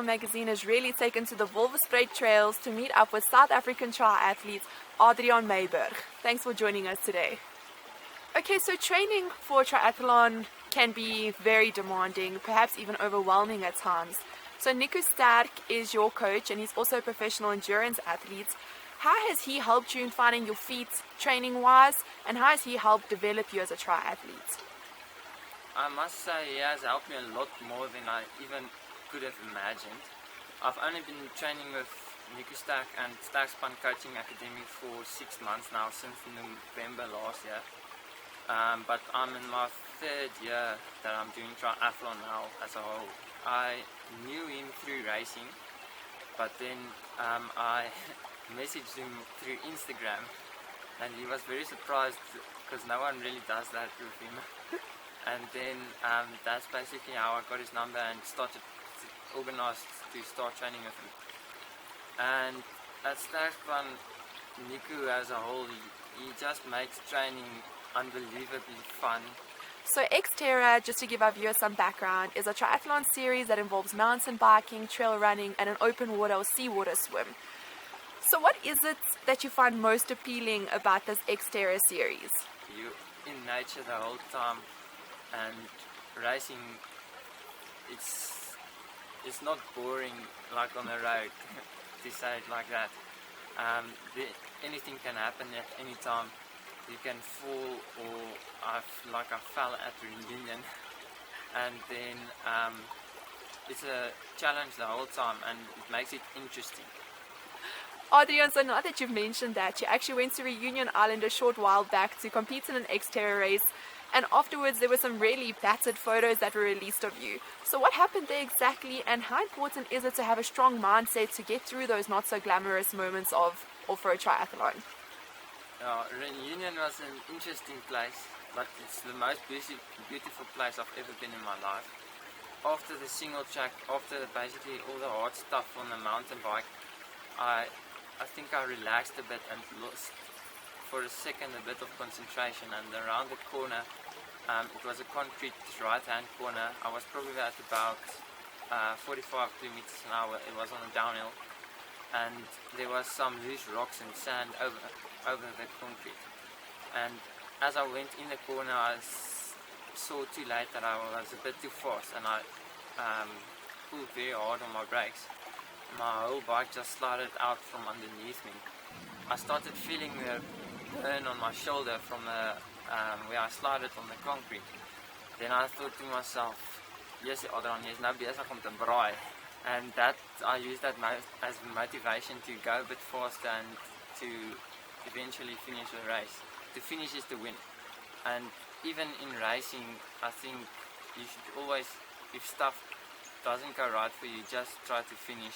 magazine has really taken to the Wolverspreid trails to meet up with South African triathlete Adriaan Myburgh. Thanks for joining us today. Okay, so training for triathlon can be very demanding, perhaps even overwhelming at times. So Nikki Stagg is your coach and he's also a professional endurance athlete. How has he helped you in finding your feet training-wise, and how has he helped develop you as a triathlete? I must say he has helped me a lot more than I even could have imagined. I've only been training with Nikki Stagg and Stagg Coaching Academy for 6 months now, since November last year. But I'm in my 3rd year that I'm doing triathlon now as a whole. I knew him through racing, but then I messaged him through Instagram, and he was very surprised because no one really does that with him. And then that's basically how I got his number and started organized to start training with him. And at Stagspan, Niku as a whole, he just makes training unbelievably fun. So Xterra, just to give our viewers some background, is a triathlon series that involves mountain biking, trail running and an open water or seawater swim. So what is it that you find most appealing about this Xterra series? You're in nature the whole time, and racing, it's not boring like on the road, to say it like that. Anything can happen at any time. You can fall, or I fell at reunion, and then it's a challenge the whole time, and it makes it interesting. Adriaan, so now that you've mentioned that, you actually went to Reunion Island a short while back to compete in an Xterra race, and afterwards there were some really battered photos that were released of you. So what happened there exactly, and how important is it to have a strong mindset to get through those not so glamorous moments of or for a triathlon? Reunion was an interesting place, but it's the most beautiful place I've ever been in my life. After the single track, after basically all the hard stuff on the mountain bike, I think I relaxed a bit and lost for a second a bit of concentration, and around the corner, it was a concrete right hand corner. I was probably at about 45 kilometers an hour. It was on a downhill, and there was some loose rocks and sand over the concrete, and as I went in the corner I saw too late that I was a bit too fast, and I pulled very hard on my brakes. My whole bike just slided out from underneath me. I started feeling the burn on my shoulder from where I slided on the concrete. Then I thought to myself, yes Adriaan, jy's nou besig om te braai. And that I used that as motivation to go a bit faster and to eventually finish the race. To finish is to win. And even in racing, I think you should always, if stuff doesn't go right for you, just try to finish.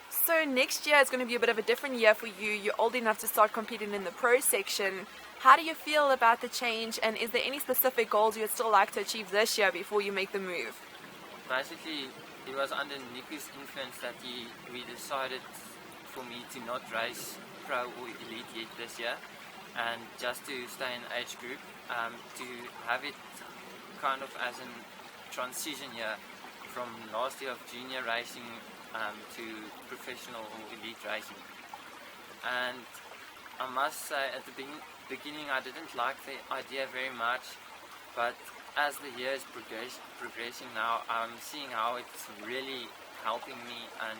So next year is going to be a bit of a different year for you. You're old enough to start competing in the pro section. How do you feel about the change, and is there any specific goals you'd still like to achieve this year before you make the move? Basically, it was under Nikki's influence that we decided for me to not race pro or elite yet this year, and just to stay in age group, to have it kind of as a transition year from last year of junior racing to professional or elite racing. And I must say at the beginning I didn't like the idea very much, but as the year is progressing now, I'm seeing how it's really helping me and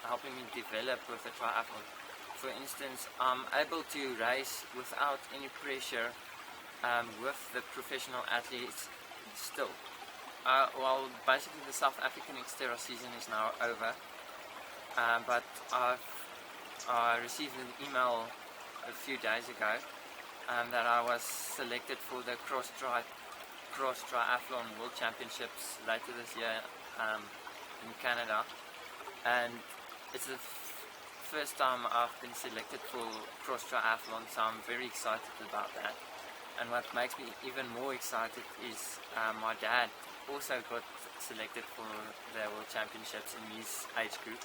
helping me develop with the triathlon. For instance, I'm able to race without any pressure with the professional athletes still. Well, basically the South African Xterra season is now over, but I received an email a few days ago that I was selected for the Cross Triathlon World Championships later this year in Canada, and it's the first time I've been selected for Cross Triathlon, so I'm very excited about that. And what makes me even more excited is my dad also got selected for the World Championships in his age group,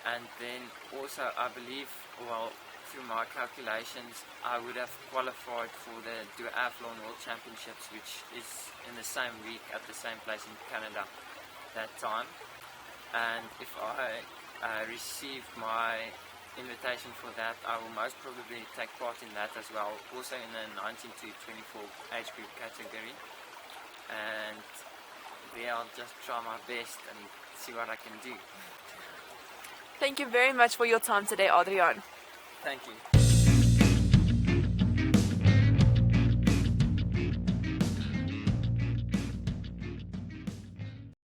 and then also I believe, well, through my calculations, I would have qualified for the Duathlon World Championships, which is in the same week at the same place in Canada that time. and if I receive my invitation for that, I will most probably take part in that as well, also in the 19 to 24 age group category, and there I'll just try my best and see what I can do. Thank you very much for your time today, Adriaan. Thank you.